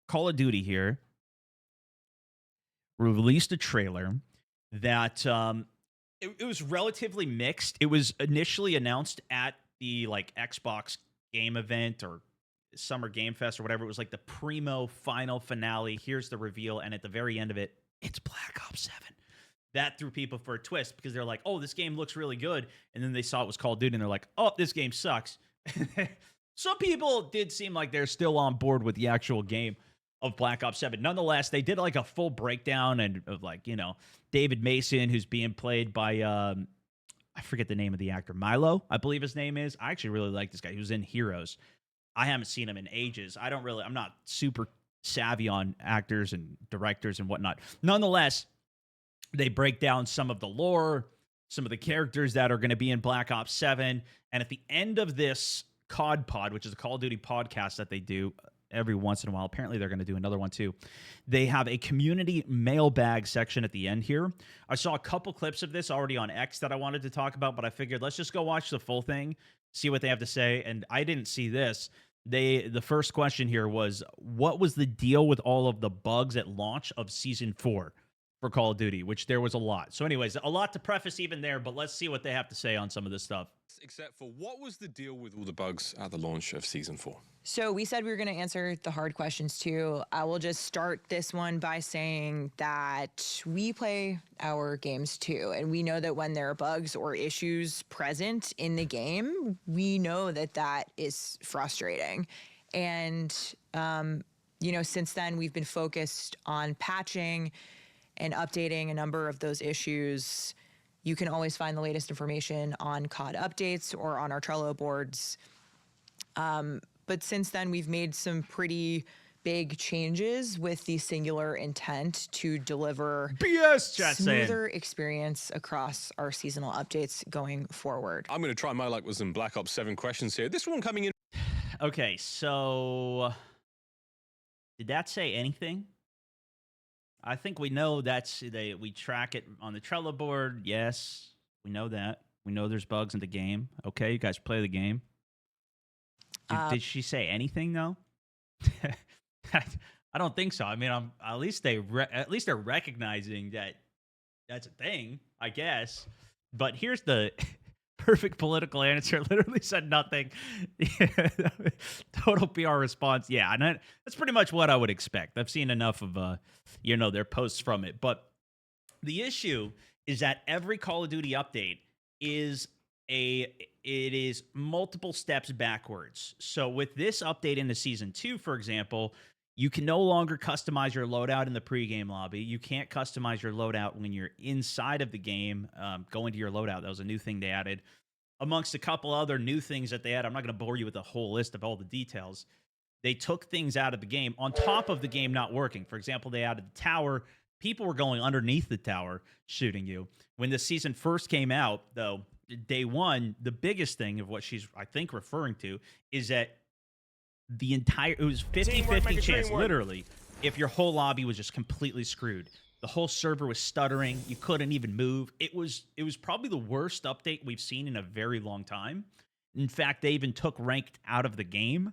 Call of Duty here released a trailer that it was relatively mixed. It was initially announced at the like Xbox game event or Summer Game Fest or whatever. It was like the primo final finale. Here's the reveal, and at the very end of it, it's Black Ops 7. That threw people for a twist because they're like, "Oh, this game looks really good," and then they saw it was Call of Duty, and they're like, "Oh, this game sucks." Some people did seem like they're still on board with the actual game of Black Ops 7. Nonetheless, they did like a full breakdown and of like, David Mason, who's being played by I forget the name of the actor. Milo, I believe his name is. I actually really like this guy. He was in Heroes. I haven't seen him in ages. I'm not super savvy on actors and directors and whatnot. Nonetheless, they break down some of the lore, some of the characters that are going to be in Black Ops 7. And at the end of this COD Pod, which is a Call of Duty podcast that they do every once in a while, apparently they're going to do another one too. They have a community mailbag section at the end here. I saw a couple clips of this already on X that I wanted to talk about, but I figured let's just go watch the full thing, see what they have to say. And I didn't see this. The first question here was, what was the deal with all of the bugs at launch of Season 4 for Call of Duty, which there was a lot. So anyways, a lot to preface even there, but let's see what they have to say on some of this stuff. Except for what was the deal with all the bugs at the launch of Season 4? So we said we were going to answer the hard questions too. I will just start this one by saying that we play our games too, and we know that when there are bugs or issues present in the game, we know that that is frustrating. And, since then we've been focused on patching and updating a number of those issues. You can always find the latest information on COD updates or on our Trello boards. But since then, we've made some pretty big changes with the singular intent to deliver smoother experience across our seasonal updates going forward. I'm going to try my luck with some Black Ops 7 questions here. This one coming in. Okay, so did that say anything? I think we know we track it on the Trello board. Yes, we know that. We know there's bugs in the game. Okay, you guys play the game. Did she say anything though? I don't think so. I mean, at least they're recognizing that that's a thing, I guess. But here's the perfect political answer. Literally said nothing. Total PR response. Yeah, and that's pretty much what I would expect. I've seen enough of their posts from it. But the issue is that every Call of Duty update is multiple steps backwards. So with this update into Season 2, for example, you can no longer customize your loadout in the pregame lobby. You can't customize your loadout when you're inside of the game. Going to your loadout, that was a new thing they added. Amongst a couple other new things that they had, I'm not going to bore you with the whole list of all the details. They took things out of the game on top of the game not working. For example, they added the tower. People were going underneath the tower shooting you. When the season first came out, though, day one, the biggest thing of what she's, I think, referring to is that it was 50-50 chance, literally, if your whole lobby was just completely screwed. The whole server was stuttering. You couldn't even move. It was probably the worst update we've seen in a very long time. In fact, they even took ranked out of the game.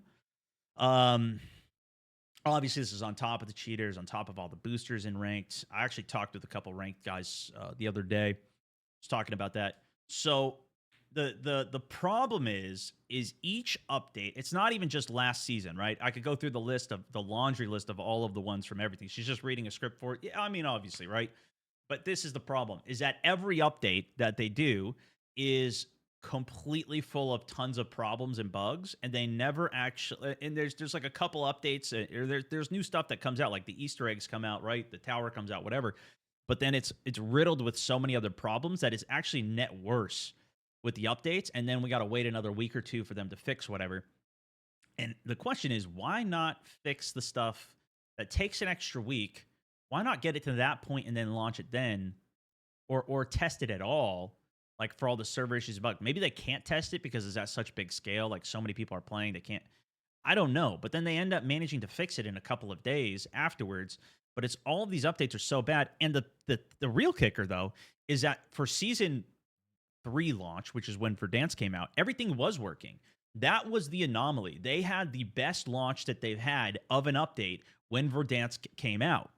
Obviously, this is on top of the cheaters, on top of all the boosters in ranked. I actually talked with a couple ranked guys the other day. I was talking about that. So the problem is each update, it's not even just last season, right? I could go through the laundry list of all of the ones from everything. She's just reading a script for it. Yeah, I mean, obviously, right? But this is the problem, is that every update that they do is completely full of tons of problems and bugs, and they never actually, and there's like a couple updates, or there's new stuff that comes out, like the Easter eggs come out, right? The tower comes out, whatever. But then it's riddled with so many other problems that it's actually net worse with the updates, and then we got to wait another week or two for them to fix whatever. And the question is, why not fix the stuff that takes an extra week? Why not get it to that point and then launch it then, or test it at all? Like for all the server issues about, maybe they can't test it because it's at such big scale, like so many people are playing, they can't. I don't know, but then they end up managing to fix it in a couple of days afterwards. But it's all of these updates are so bad, and the real kicker though is that for season 3 launch, which is when Verdansk came out, everything was working. That was the anomaly. They had the best launch that they've had of an update when Verdansk came out.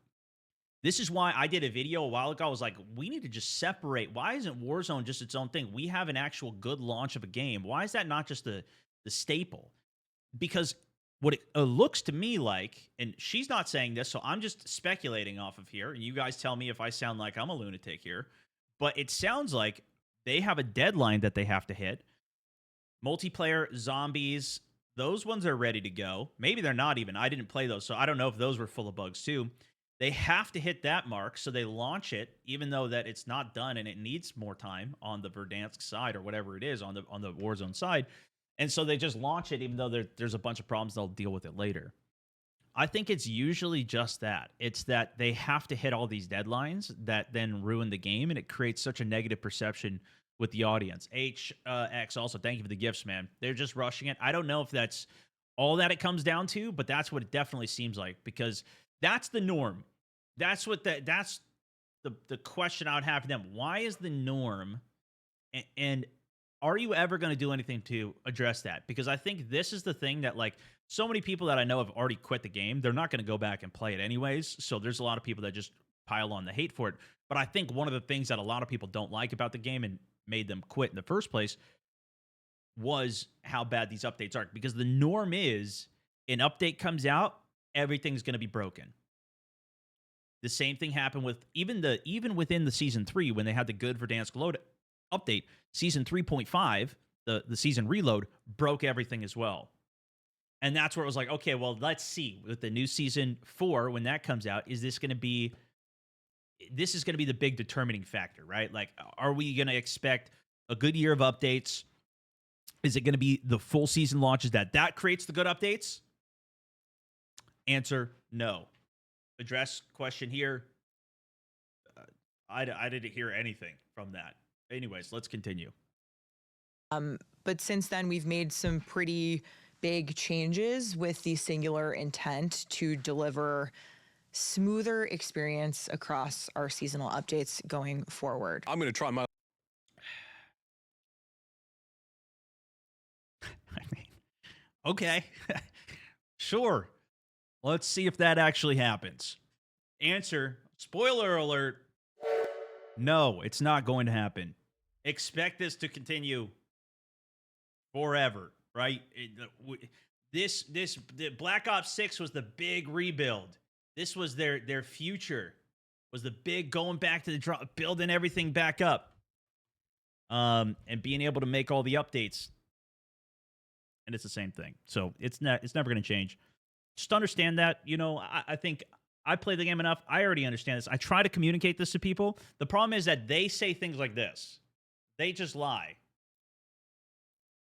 This is why I did a video a while ago. I was like, we need to just separate. Why isn't Warzone just its own thing? We have an actual good launch of a game. Why is that not just the staple? Because what it looks to me like, and she's not saying this, so I'm just speculating off of here, and you guys tell me if I sound like I'm a lunatic here, but it sounds like they have a deadline that they have to hit. Multiplayer, zombies, those ones are ready to go. Maybe they're not even. I didn't play those, so I don't know if those were full of bugs too. They have to hit that mark, so they launch it, even though that it's not done and it needs more time on the Verdansk side or whatever it is on the Warzone side. And so they just launch it, even though there's a bunch of problems. They'll deal with it later. I think it's usually just that. It's that they have to hit all these deadlines that then ruin the game, and it creates such a negative perception with the audience. HX also, thank you for the gifts, man. They're just rushing it. I don't know if that's all that it comes down to, but that's what it definitely seems like, because that's the norm. That's the question I would have for them. Why is the norm, and are you ever going to do anything to address that? Because I think this is the thing that, like, so many people that I know have already quit the game. They're not going to go back and play it anyways. So there's a lot of people that just pile on the hate for it. But I think one of the things that a lot of people don't like about the game and made them quit in the first place was how bad these updates are. Because the norm is an update comes out, everything's going to be broken. The same thing happened with even within the season 3 when they had the good Verdansk load update. Season 3.5, the season reload, broke everything as well. And that's where it was like, okay, well, let's see with the new season 4 when that comes out, this is going to be the big determining factor, right? Like, are we going to expect a good year of updates? Is it going to be the full season launches that creates the good updates? Answer, no. Address question here. I didn't hear anything from that. Anyways, let's continue. But since then, we've made some pretty big changes with the singular intent to deliver smoother experience across our seasonal updates going forward. I'm going to try my. I mean, okay. Sure. Let's see if that actually happens. Answer, spoiler alert, no, it's not going to happen. Expect this to continue forever, right? The Black Ops 6 was the big rebuild. This was their future. Was the big going back to the drop, building everything back up. And being able to make all the updates. And it's the same thing. So it's never going to change. Just understand that, I think I play the game enough. I already understand this. I try to communicate this to people. The problem is that they say things like this. They just lie.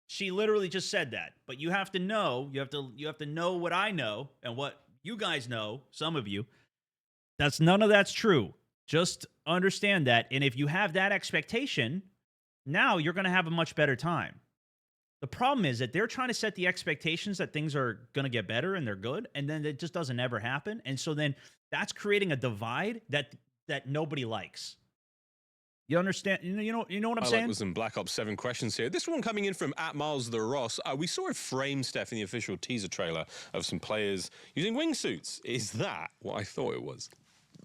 She literally just said that. But you have to know, you have to know what I know and what you guys know, some of you. None of that's true. Just understand that. And if you have that expectation, now you're going to have a much better time. The problem is that they're trying to set the expectations that things are going to get better and they're good, and then it just doesn't ever happen. And so then that's creating a divide that nobody likes. You understand? You know what I'm saying? Like with some Black Ops 7 questions here. This one coming in from @Miles_the_Ross. We saw a frame, Steph, in the official teaser trailer of some players using wingsuits. Is that what I thought it was?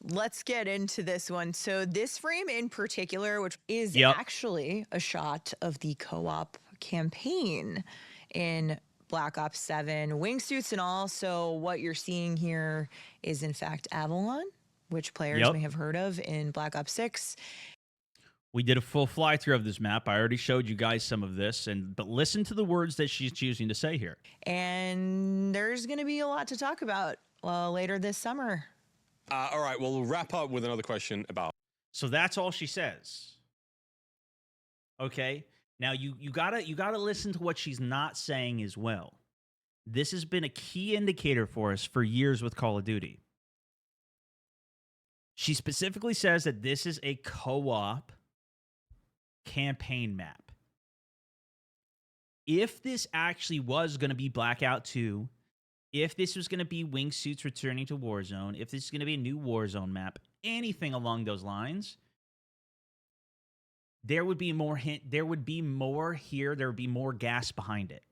Let's get into this one. So this frame in particular, which is actually a shot of the co-op campaign in Black Ops 7, wingsuits and all. So what you're seeing here is in fact Avalon, which players may have heard of in Black Ops 6. We did a full fly through of this map. I already showed you guys some of this, but listen to the words that she's choosing to say here. And there's going to be a lot to talk about later this summer. All right, well, we'll wrap up with another question about. So that's all she says. Okay. Now you gotta listen to what she's not saying as well. This has been a key indicator for us for years with Call of Duty. She specifically says that this is a co-op campaign map. If this actually was going to be Blackout 2, if this was going to be wingsuits returning to Warzone, if this is going to be a new Warzone map, anything along those lines, there would be more hint. There would be more here. There would be more gas behind it.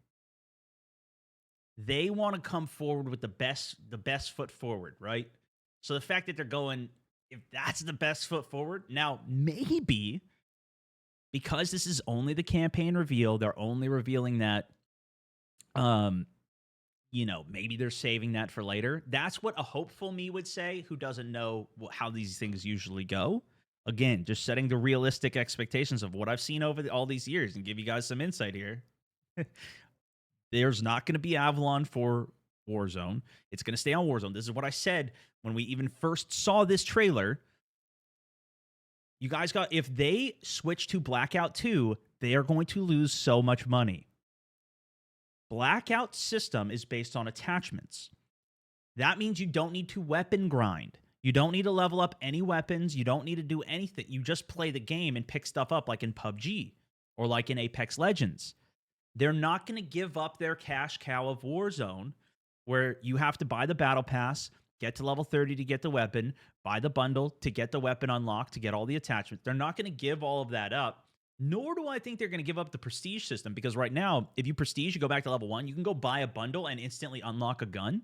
They want to come forward with the best foot forward, right? So the fact that they're going, if that's the best foot forward, now maybe because this is only the campaign reveal, they're only revealing that, maybe they're saving that for later. That's what a hopeful me would say, who doesn't know how these things usually go. Again, just setting the realistic expectations of what I've seen over all these years and give you guys some insight here. There's not going to be Avalon for Warzone. It's going to stay on Warzone. This is what I said when we even first saw this trailer. You guys if they switch to Blackout 2, they are going to lose so much money. Blackout system is based on attachments. That means you don't need to weapon grind. You don't need to level up any weapons. You don't need to do anything. You just play the game and pick stuff up like in PUBG or like in Apex Legends. They're not going to give up their cash cow of Warzone, where you have to buy the battle pass, get to level 30 to get the weapon, buy the bundle to get the weapon unlocked, to get all the attachments. They're not going to give all of that up, nor do I think they're going to give up the prestige system, because right now, if you prestige, you go back to level 1, you can go buy a bundle and instantly unlock a gun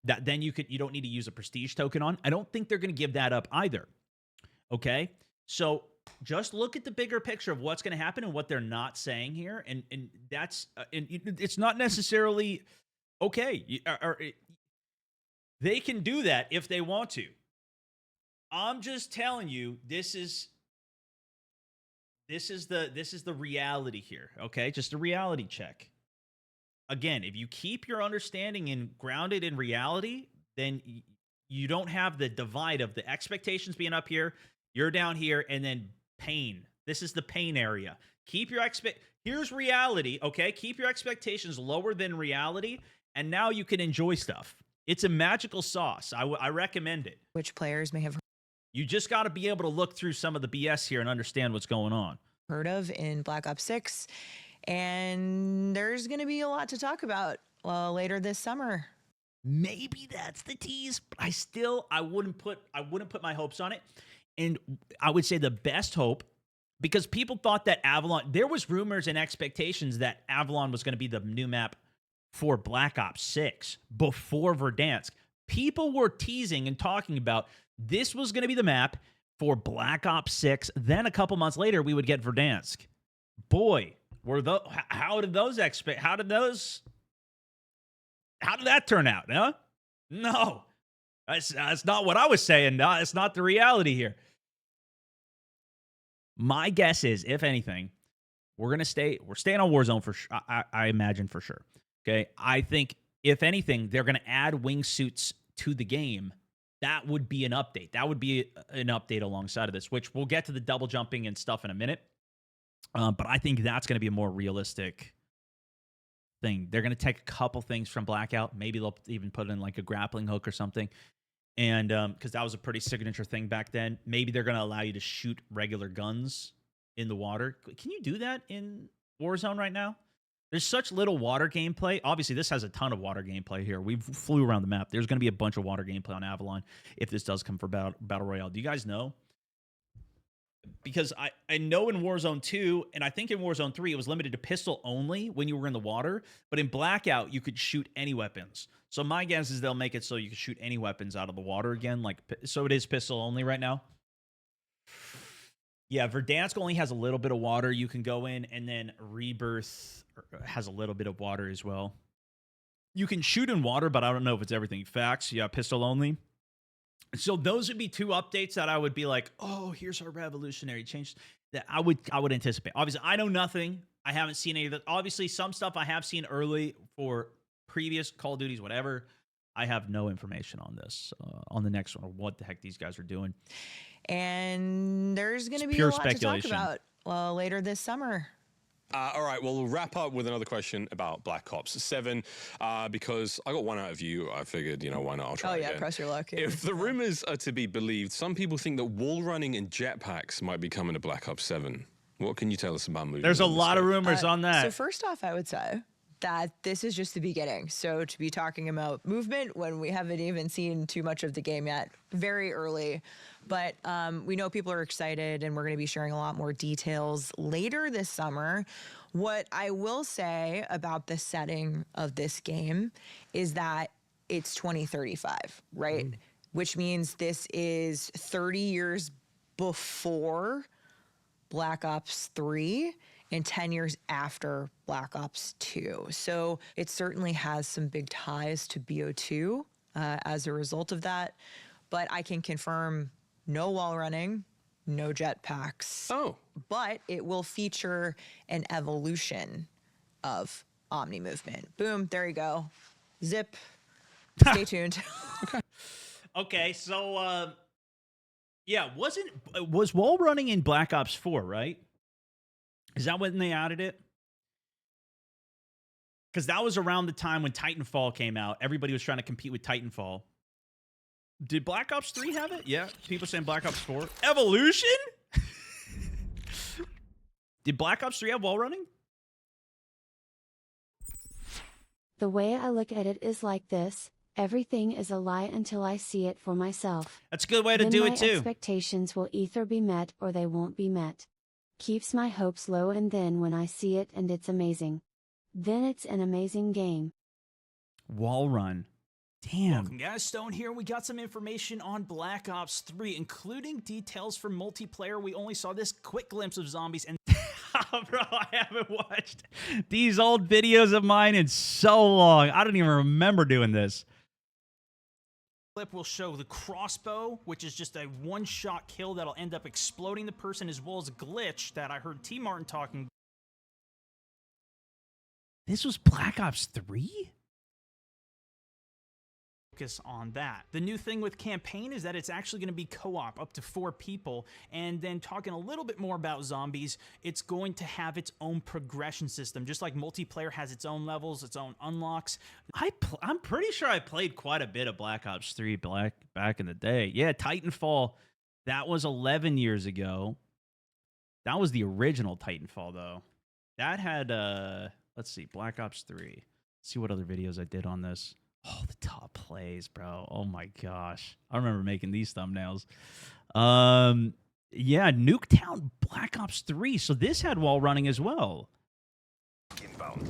that then you don't need to use a prestige token on. I don't think they're going to give that up either. Okay? So just look at the bigger picture of what's going to happen and what they're not saying here, and that's and it's not necessarily okay. They can do that if they want to. I'm just telling you, this is the reality here. Okay, just a reality check. Again, if you keep your understanding and grounded in reality, then you don't have the divide of the expectations being up here, you're down here, and then pain. This is the pain area. Keep your here's reality, okay? Keep your expectations lower than reality, and now you can enjoy stuff. It's a magical sauce. I recommend it. Which players may have You just got to be able to look through some of the BS here and understand what's going on. heard of in Black Ops 6. And there's going to be a lot to talk about later this summer. Maybe that's the tease, but I wouldn't put my hopes on it. And I would say the best hope, because people thought that Avalon, there was rumors and expectations that Avalon was going to be the new map for Black Ops 6 before Verdansk. People were teasing and talking about this was going to be the map for Black Ops 6. Then a couple months later, we would get Verdansk. Boy, how did that turn out? Huh? No, that's not what I was saying. No, it's not the reality here. My guess is, if anything, we're staying on Warzone for sure. I imagine for sure. Okay, I think if anything, they're going to add wingsuits to the game. That would be an update. That would be an update alongside of this, which we'll get to the double jumping and stuff in a minute. But I think that's going to be a more realistic thing. They're going to take a couple things from Blackout. Maybe they'll even put in like a grappling hook or something. And because that was a pretty signature thing back then. Maybe they're going to allow you to shoot regular guns in the water. Can you do that in Warzone right now? There's such little water gameplay. Obviously, this has a ton of water gameplay here. We flew around the map. There's going to be a bunch of water gameplay on Avalon if this does come for Battle Royale. Do you guys know? Because I know in Warzone 2, and I think in Warzone 3, it was limited to pistol only when you were in the water. But in Blackout, you could shoot any weapons. So my guess is they'll make it so you can shoot any weapons out of the water again. So it is pistol only right now. Yeah, Verdansk only has a little bit of water you can go in, and then Rebirth has a little bit of water as well. You can shoot in water, but I don't know if it's everything. Facts, yeah, pistol only. So those would be two updates that I would be like, oh, here's our revolutionary change that I would anticipate. Obviously, I know nothing. I haven't seen any of that. Obviously, some stuff I have seen early for previous Call of Duties, whatever. I have no information on this, on the next one, or what the heck these guys are doing. And there's going to be a lot to talk about later this summer. All right, well, we'll wrap up with another question about Black Ops 7, because I got one out of you. I figured, why not? I'll try again. Press your luck. If the rumors are to be believed, some people think that wall running and jetpacks might be coming to Black Ops 7. What can you tell us about movies? There's a lot of rumors on that. So first off, I would say that this is just the beginning. So to be talking about movement when we haven't even seen too much of the game yet, very early. But we know people are excited, and we're going to be sharing a lot more details later this summer. What I will say about the setting of this game is that it's 2035, right? Which means this is 30 years before Black Ops 3 and 10 years after Black Ops 2. So it certainly has some big ties to BO2 as a result of that. But I can confirm no wall running, no jetpacks. Oh. But it will feature an evolution of Omni movement. Boom, there you go. Zip. Stay tuned. Okay, so yeah, was wall running in Black Ops 4, right? Is that when they added it? Because that was around the time when Titanfall came out. Everybody was trying to compete with Titanfall. Did Black Ops 3 have it? Yeah, people saying Black Ops 4. Evolution? Did Black Ops 3 have wall running? The way I look at it is like this: everything is a lie until I see it for myself. That's a good way to Then do my it too. expectations will either be met or they won't be met. Keeps my hopes low, and then when I see it and it's amazing, then it's an amazing game. Wall run. Damn. Welcome guys, Stone here. We got some information on Black Ops 3, including details for multiplayer. We only saw this quick glimpse of zombies and Bro, I haven't watched these old videos of mine in so long. I don't even remember doing this. clip will show the crossbow, which is just a one-shot kill that'll end up exploding the person, as well as a glitch that I heard T. Martin talking. This was Black Ops 3? Focus on that. The new thing with campaign is that it's actually going to be co-op up to 4 people. And then talking a little bit more about zombies, it's going to have its own progression system, just like multiplayer has its own levels, its own unlocks. I'm pretty sure I played quite a bit of Black Ops 3 back in the day. Yeah, Titanfall, that was 11 years ago. That was the original Titanfall, though. That had, let's see, Black Ops 3. Let's see what other videos I did on this. Oh, the top plays, bro. Oh my gosh. I remember making these thumbnails. Yeah, Nuketown Black Ops 3. So this had wall running as well. Inbound.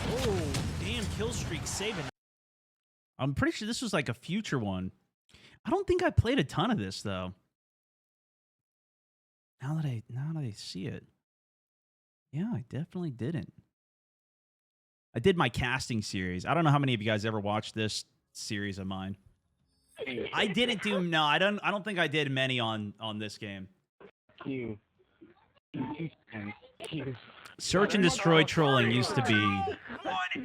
Oh, damn, kill streak saving. I'm pretty sure this was like a future one. I don't think I played a ton of this though. Now that I see it. Yeah, I definitely didn't. I did my casting series. I don't know how many of you guys ever watched this series of mine. I didn't do I don't think I did many on this game. Search and destroy trolling used to be And we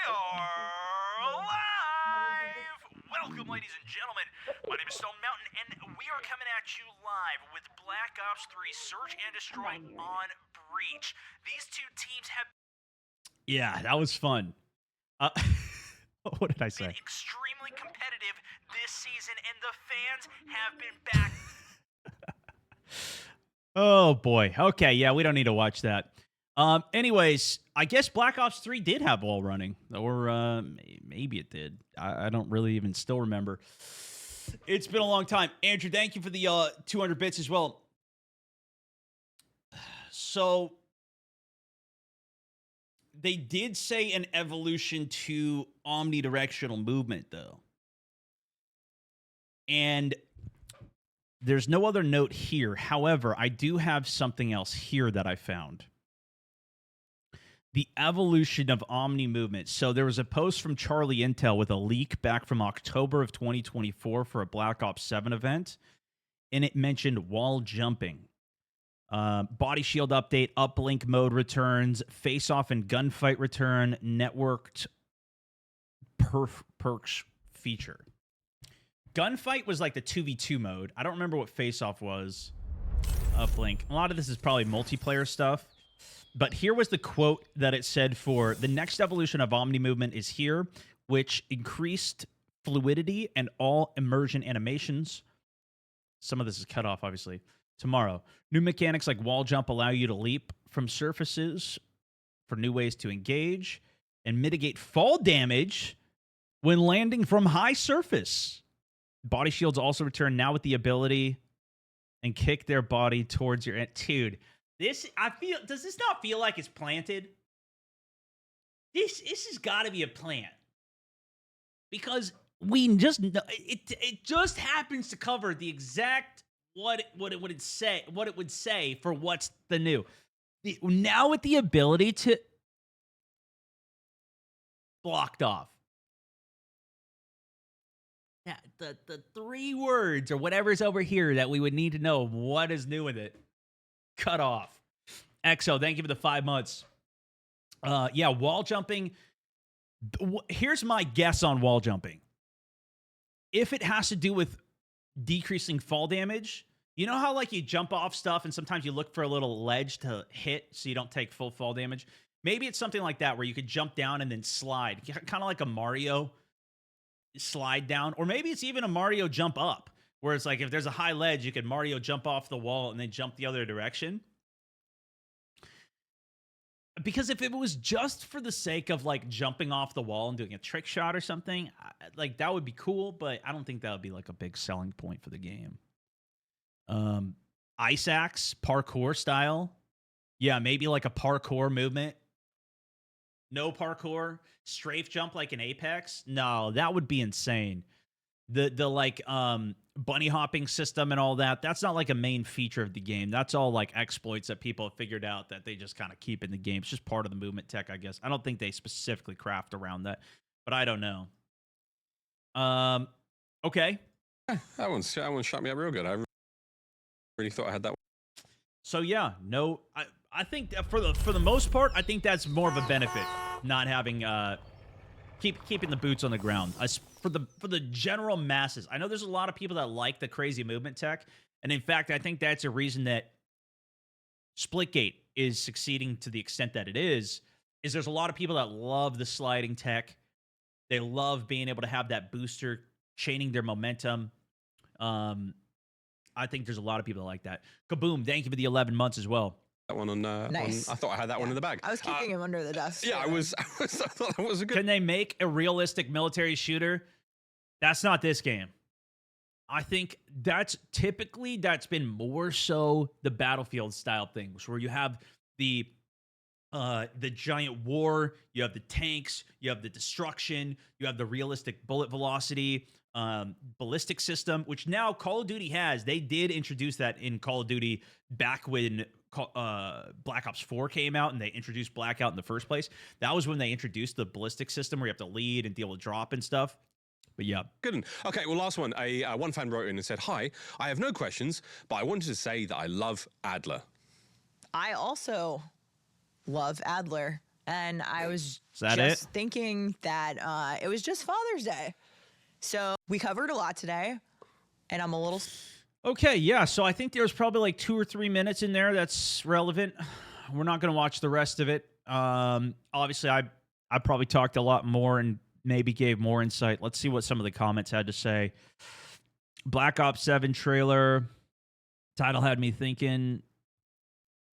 are live! Welcome, ladies and gentlemen. My name is Stone Mountain, and we are coming at you live with Black Ops 3 Search and Destroy on Breach. These two teams have Yeah, that was fun. What did I say? been extremely competitive this season, and the fans have been back. Oh boy. Okay, yeah, we don't need to watch that. Anyways, I guess Black Ops 3 did have wall running, or maybe it did. I don't really even still remember. It's been a long time. Andrew, thank you for the 200 bits as well. So they did say an evolution to omnidirectional movement, though. And there's no other note here. However, I do have something else here that I found. The evolution of Omni movement. So there was a post from Charlie Intel with a leak back from October of 2024 for a Black Ops 7 event, and it mentioned wall jumping. Body shield update, uplink mode returns, face-off and gunfight return, networked perks feature. Gunfight was like the 2v2 mode. I don't remember what face-off was. Uplink. A lot of this is probably multiplayer stuff. But here was the quote that it said for the next evolution of Omni movement is here, which increased fluidity and all immersion animations. Some of this is cut off, obviously. Tomorrow, new mechanics like wall jump allow you to leap from surfaces for new ways to engage and mitigate fall damage when landing from high surface. Body shields also return now with the ability and kick their body towards your dude. Does this not feel like it's planted? This has got to be a plant. Because we just know it just happens to cover the exact what it would say for what's the new. Now with the ability to blocked off. Yeah, the 3 words or whatever's over here that we would need to know what is new with it. Cut off. EXO, thank you for the 5 months. Yeah, wall jumping. Here's my guess on wall jumping. If it has to do with decreasing fall damage, you know how like you jump off stuff and sometimes you look for a little ledge to hit so you don't take full fall damage? Maybe it's something like that where you could jump down and then slide, kind of like a Mario slide down, or maybe it's even a Mario jump up, where it's like if there's a high ledge, you could Mario jump off the wall and then jump the other direction. Because if it was just for the sake of like jumping off the wall and doing a trick shot or something, like that would be cool, but I don't think that would be like a big selling point for the game. Ice axe, parkour style. Yeah, maybe like a parkour movement. No parkour, strafe jump like an Apex. No, that would be insane. The like bunny hopping system and all that, that's not like a main feature of the game. That's all like exploits that people have figured out that they just kind of keep in the game. It's just part of the movement tech, I guess. I don't think they specifically craft around that, but I don't know. Okay. That one shot me up real good. I really thought I had that one. So yeah, no, I think that for the most part, I think that's more of a benefit, not having keeping the boots on the ground. For the general masses, I know there's a lot of people that like the crazy movement tech, and in fact, I think that's a reason that Splitgate is succeeding to the extent that it is there's a lot of people that love the sliding tech. They love being able to have that booster, chaining their momentum. I think there's a lot of people that like that. Kaboom, thank you for the 11 months as well. That one on, Nice. I thought I had that one in the bag. I was keeping him under the desk. Yeah, I thought that was a good. Can they make a realistic military shooter? That's not this game. I think that's been more so the Battlefield style things where you have the giant war, you have the tanks, you have the destruction, you have the realistic bullet velocity, ballistic system, which now Call of Duty has. They did introduce that in Call of Duty back when Black Ops 4 came out and they introduced Blackout in the first place. That was when they introduced the ballistic system where you have to lead and deal with drop and stuff. But yeah. Good. Okay, well, last one. One fan wrote in and said, "Hi, I have no questions, but I wanted to say that I love Adler." I also love Adler, and I was that just it? thinking that it was just Father's Day. So we covered a lot today, and I'm a little... Okay, yeah, so I think there's probably like 2 or 3 minutes in there that's relevant. We're not going to watch the rest of it. Obviously, I probably talked a lot more and maybe gave more insight. Let's see what some of the comments had to say. Black Ops 7 trailer. Title had me thinking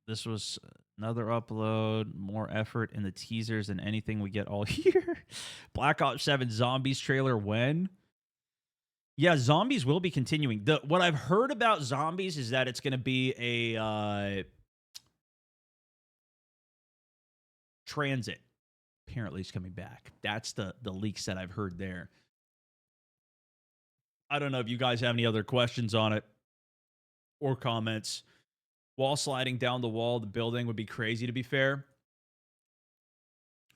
this was another upload, more effort in the teasers than anything we get all year. Black Ops 7 Zombies trailer when? Yeah, Zombies will be continuing. What I've heard about Zombies is that it's going to be a transit. Apparently it's coming back. That's the leaks that I've heard there. I don't know if you guys have any other questions on it or comments. Wall sliding down the wall of the building would be crazy, to be fair.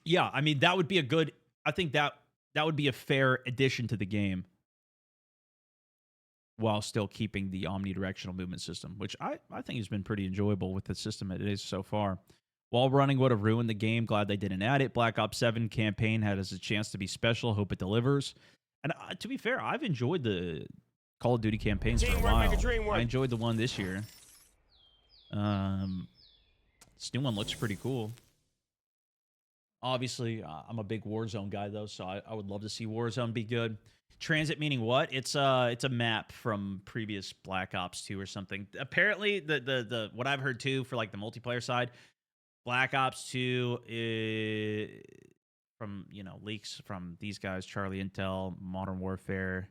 Yeah, I mean, that would be I think that would be a fair addition to the game while still keeping the omnidirectional movement system, which I think has been pretty enjoyable with the system it is so far. Wall running would have ruined the game. Glad they didn't add it. Black Ops 7 campaign had a chance to be special. Hope it delivers. And to be fair, I've enjoyed the Call of Duty campaigns for a while. I enjoyed the one this year. This new one looks pretty cool. Obviously, I'm a big Warzone guy, though, so I would love to see Warzone be good. Transit meaning what? It's a map from previous Black Ops 2 or something. Apparently, the what I've heard, too, for like the multiplayer side, Black Ops 2 from, leaks from these guys, Charlie Intel, Modern Warfare.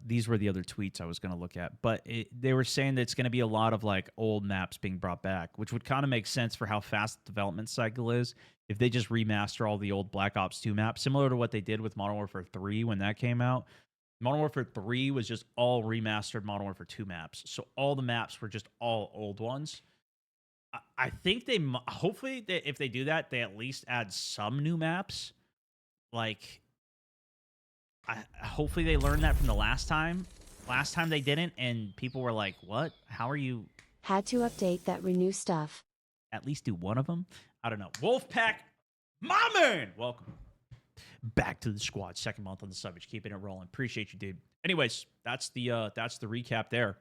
These were the other tweets I was going to look at, but they were saying that it's going to be a lot of like old maps being brought back, which would kind of make sense for how fast the development cycle is. If they just remaster all the old Black Ops 2 maps, similar to what they did with Modern Warfare 3 when that came out. Modern Warfare 3 was just all remastered Modern Warfare 2 maps, so all the maps were just all old ones. I think hopefully if they do that, they at least add some new maps. Like, hopefully they learned that from the last time. Last time they didn't, and people were like, "What? How are you?" Had to update that renew stuff. At least do one of them. I don't know. Wolfpack, my man, welcome back to the squad. Second month on the Savage, keeping it rolling. Appreciate you, dude. Anyways, that's the recap there.